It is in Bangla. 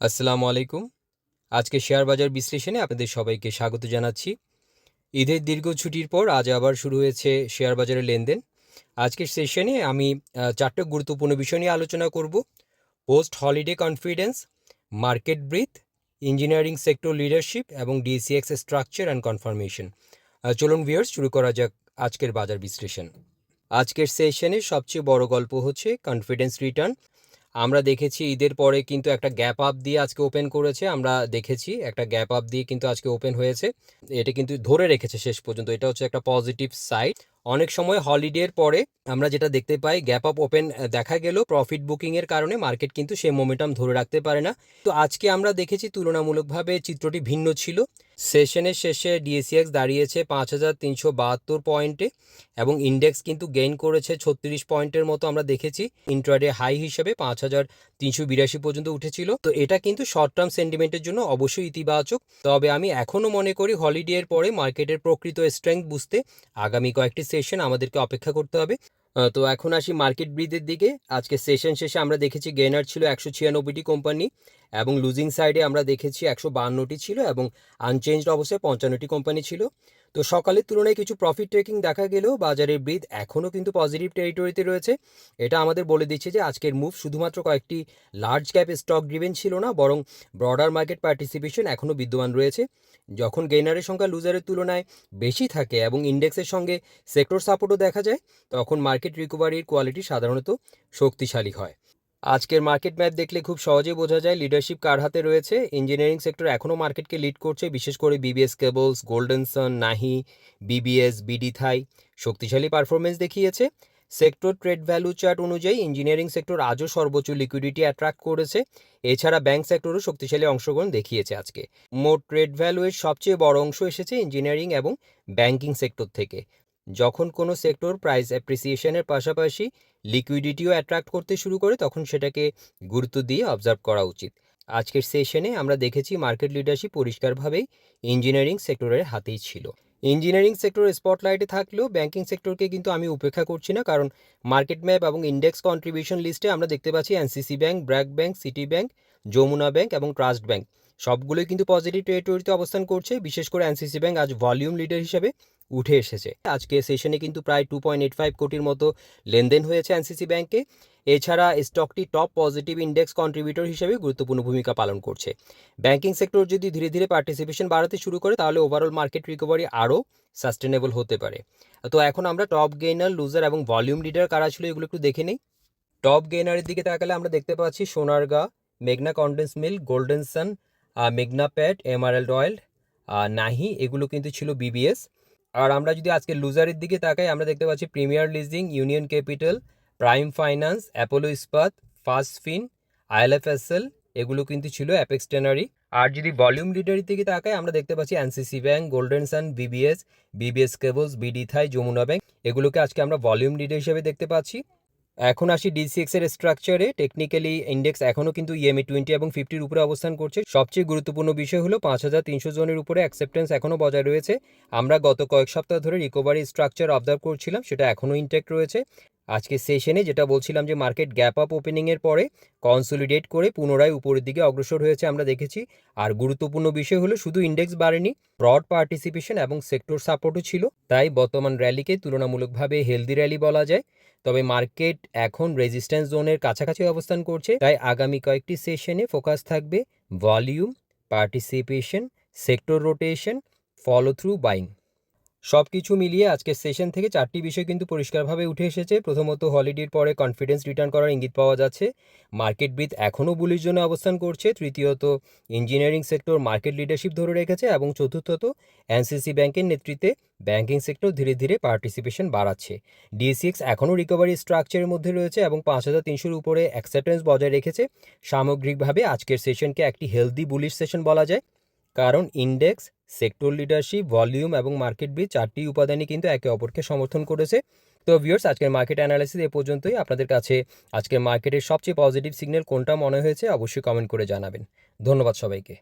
আসসালামু আলাইকুম। আজকে শেয়ার বাজার বিশ্লেষণে আপনাদের সবাইকে স্বাগত জানাচ্ছি। ঈদের দীর্ঘ ছুটির পর আজ আবার শুরু হয়েছে শেয়ার বাজারের লেনদেন। আজকের সেশনে আমি 4টা গুরুত্বপূর্ণ বিষয় নিয়ে আলোচনা করব। Post holiday confidence, market breadth, engineering sector leadership এবং ডিসিএক্স স্ট্রাকচার অ্যান্ড কনফার্মেশন। চলুন ভিউয়ার্স, শুরু করা যাক আজকের বাজার বিশ্লেষণ। আজকের সেশনের সবচেয়ে বড় গল্প হচ্ছে কনফিডেন্স রিটার্ন। আমরা দেখেছি ঈদের পরে কিন্তু একটা গ্যাপ আপ দিয়ে আজকে ওপেন করেছে। আমরা দেখেছি একটা গ্যাপ আপ দিয়ে কিন্তু আজকে ওপেন হয়েছে। এটা কিন্তু ধরে রেখেছে শেষ পর্যন্ত। এটা হচ্ছে একটা পজিটিভ সাইড। অনেক সময় হলিডের পরে আমরা যেটা দেখতে পাই, গ্যাপ আপ ওপেন দেখা গেল প্রফিট বুকিংয়ের কারণে মার্কেট কিন্তু সেই মোমেন্টাম ধরে রাখতে পারে না। তো আজকে আমরা দেখেছি তুলনামূলকভাবে চিত্রটি ভিন্ন ছিল। সেশনের শেষে ডিএসিএক্স দাঁড়িয়েছে 5372 পয়েন্টে এবং ইন্ডেক্স কিন্তু গেইন করেছে 36 পয়েন্টের মতো আমরা দেখেছি। ইন্ট্রাডে হাই হিসেবে 5382 পর্যন্ত উঠেছিল। তো এটা কিন্তু শর্ট টার্ম সেন্টিমেন্টের জন্য অবশ্যই ইতিবাচক। তবে আমি এখনও মনে করি হলিডের পরে মার্কেটের প্রকৃত স্ট্রেংথ বুঝতে আগামী কয়েকটি সেশন আমাদেরকে অপেক্ষা করতে হবে। তো এখন আসি মার্কেট ব্রিথের দিকে। আজকে সেশন শেষে আমরা দেখেছি গেইনার ছিল 196টি কোম্পানি এবং লুজিং সাইডে আমরা দেখেছি 152টি ছিল এবং আনচেঞ্জড অবস্থায় 55টি কোম্পানি ছিল। তো সকালের তুলনায় কিছু প্রফিট টেকিং দেখা গেলেও বাজারের ব্রিথ এখনও কিন্তু পজিটিভ টেরিটরিতে রয়েছে। এটা আমাদের বলে দিচ্ছে যে আজকের মুভ শুধুমাত্র কয়েকটি লার্জ ক্যাপ স্টক ড্রিভেন ছিল না, বরং ব্রডার মার্কেট পার্টিসিপেশন এখনও বিদ্যমান রয়েছে। যখন গেইনারের সংখ্যা লুজারের তুলনায় বেশি থাকে এবং ইন্ডেক্সের সঙ্গে সেক্টর সাপোর্টও দেখা যায়, তখন মার্কেট রিকভারির কোয়ালিটি সাধারণত শক্তিশালী হয়। আজকের মার্কেট ম্যাপ দেখলে খুব সহজে বোঝা যায় লিডারশিপ কার হাতে রয়েছে। ইঞ্জিনিয়ারিং সেক্টর এখনও মার্কেটকে লিড করছে, বিশেষ করে বিবিএস কেবলস, গোল্ডেন সান, নাহি, বিবিএস, বিডি থাই শক্তিশালী পারফরমেন্স দেখিয়েছে। সেক্টর ট্রেড ভ্যালু চার্ট অনুযায়ী ইঞ্জিনিয়ারিং সেক্টর আজও সর্বোচ্চ লিকুইডিটি অ্যাট্রাক্ট করেছে। এছাড়া ব্যাংক সেক্টরও শক্তিশালী অংশগ্রহণ দেখিয়েছে আজকে। মোট ট্রেড ভ্যালুয়ের সবচেয়ে বড় অংশ এসেছে ইঞ্জিনিয়ারিং এবং ব্যাংকিং সেক্টর থেকে। যখন কোনো সেক্টর প্রাইস অ্যাপ্রিসিয়েশনের পাশাপাশি লিকুইডিটিও অ্যাট্রাক্ট করতে শুরু করে, তখন সেটাকে গুরুত্ব দিয়ে অবজার্ভ করা উচিত। আজকের সেশনে আমরা দেখেছি মার্কেট লিডারশিপ পরিষ্কারভাবেই ইঞ্জিনিয়ারিং সেক্টরের হাতেই ছিল। ইঞ্জিনিয়ারিং সেক্টর স্পটলাইটে থাকলেও ব্যাংকিং সেক্টরকে কিন্তু আমি উপেক্ষা করছি না, কারণ মার্কেট ম্যাপ এবং ইন্ডেক্স কন্ট্রিবিউশন লিস্টে আমরা দেখতে পাচ্ছি NCC Bank, BRAC Bank, City Bank, Jamuna Bank এবং ট্রাস্ট ব্যাংক সবগুলোই কিন্তু পজিটিভ টেরিটরিতে অবস্থান করছে। বিশেষ করে এনসিসি ব্যাংক আজ ভলিউম লিডার হিসেবে উঠে এসেছে। আজকে সেশনে কিন্তু প্রায় 2.85 কোটির মতো লেনদেন হয়েছে এনসিসি ব্যাংকে। এছাড়া স্টকটি টপ পজিটিভ ইন্ডেক্স কন্ট্রিবিউটর হিসেবে গুরুত্বপূর্ণ ভূমিকা পালন করছে। ব্যাংকিং সেক্টর যদি ধীরে ধীরে পার্টিসিপেশন বাড়াতে শুরু করে, তাহলে ওভারঅল মার্কেট রিকভারি আরও সাস্টেনেবল হতে পারে। তো এখন আমরা টপ গেইনার, লুজার এবং ভলিউম লিডার কারা ছিল এগুলো একটু দেখে নিই। টপ গেইনারের দিকে তাকালে আমরা দেখতে পাচ্ছি সোনারগাঁ, মেঘনা কন্ডেন্স মিল্ক, গোল্ডেন সান, মেঘনা প্যাট, এমারেল্ড অয়েল, নাহি এগুলো কিন্তু ছিল বিবিএস। আর আমরা যদি আজকে লুজারের দিকে তাকাই, আমরা দেখতে পাচ্ছি premier leasing, union capital, prime finance, Apollo ইস্পাত, ফাস্ট ফিন, আইএলএফএসএল এগুলো কিন্তু ছিল অ্যাপেক্স টেনারি। আর যদি ভলিউম লিডারের দিকে তাকাই, আমরা দেখতে পাচ্ছি NCC Bank, Golden Son, BBS, BBS Cables, BD Thai, Jamuna Bank এগুলোকে আজকে আমরা ভলিউম লিডার হিসেবে দেখতে পাচ্ছি। এখন আসি ডিসিএক্স এর স্ট্রাকচারে। টেকনিক্যালি ইন্ডেক্স এখনও কিন্তু ইএমএ 20 এবং 50-র উপরে অবস্থান করছে। সবচেয়ে গুরুত্বপূর্ণ বিষয় হলো 5300 জোনের উপরে অ্যাকসেপ্টেন্স এখনও বজায় রয়েছে। আমরা গত কয়েক সপ্তাহ ধরে রিকভারি স্ট্রাকচার অবজার্ভ করছিলাম, সেটা এখনও ইনটেক্ট রয়েছে। আজকে সেশনে যেটা বলছিলাম যে মার্কেট গ্যাপ আপ ওপেনিংয়ের পরে কনসোলিডেট করে পুনরায় উপরের দিকে অগ্রসর হয়েছে আমরা দেখেছি। আর গুরুত্বপূর্ণ বিষয় হলো শুধু ইন্ডেক্স বাড়েনি, ব্রড পার্টিসিপেশন এবং সেক্টর সাপোর্টও ছিল। তাই বর্তমান র্যালিকে তুলনামূলকভাবে হেলদি র্যালি বলা যায়। তবে মার্কেট এখন রেজিস্ট্যান্স জোনের কাছাকাছি অবস্থান করছে। তাই আগামী কয়েকটি সেশনে ফোকাস থাকবে volume, participation, sector rotation, follow through buying. সব কিছু মিলিয়ে আজকের সেশন থেকে 4টি বিষয় কিন্তু পরিষ্কারভাবে উঠে এসেছে। প্রথমত, হলিডের পরে কনফিডেন্স রিটার্ন করার ইঙ্গিত পাওয়া যাচ্ছে। মার্কেট ব্রিথ এখনও বুলিশ জোনে অবস্থান করছে। তৃতীয়ত, ইঞ্জিনিয়ারিং সেক্টর মার্কেট লিডারশিপ ধরে রেখেছে। এবং চতুর্থত, এনসিসি ব্যাংকের নেতৃত্বে ব্যাংকিং সেক্টর ধীরে ধীরে পার্টিসিপেশন বাড়াচ্ছে। ডিএসিএক্স এখনও রিকভারি স্ট্রাকচারের মধ্যে রয়েছে এবং 5300-র উপরে অ্যাকসেপ্টেন্স বজায় রেখেছে। সামগ্রিকভাবে আজকের সেশনকে একটি হেলদি বুলিশ সেশন বলা যায়, কারণ ইন্ডেক্স, সেক্টর লিডারশিপ, ভলিউম এবং মার্কেট ব্রিথ 4টি উপাদানই কিন্তু একে অপরকে সমর্থন করেছে। তো ভিউয়ার্স, আজকের মার্কেট অ্যানালাইসিস এ পর্যন্তই। আপনাদের কাছে আজকের মার্কেটের সবচেয়ে পজিটিভ সিগন্যাল কোনটা মনে হয়েছে অবশ্যই কমেন্ট করে জানাবেন। ধন্যবাদ সবাইকে।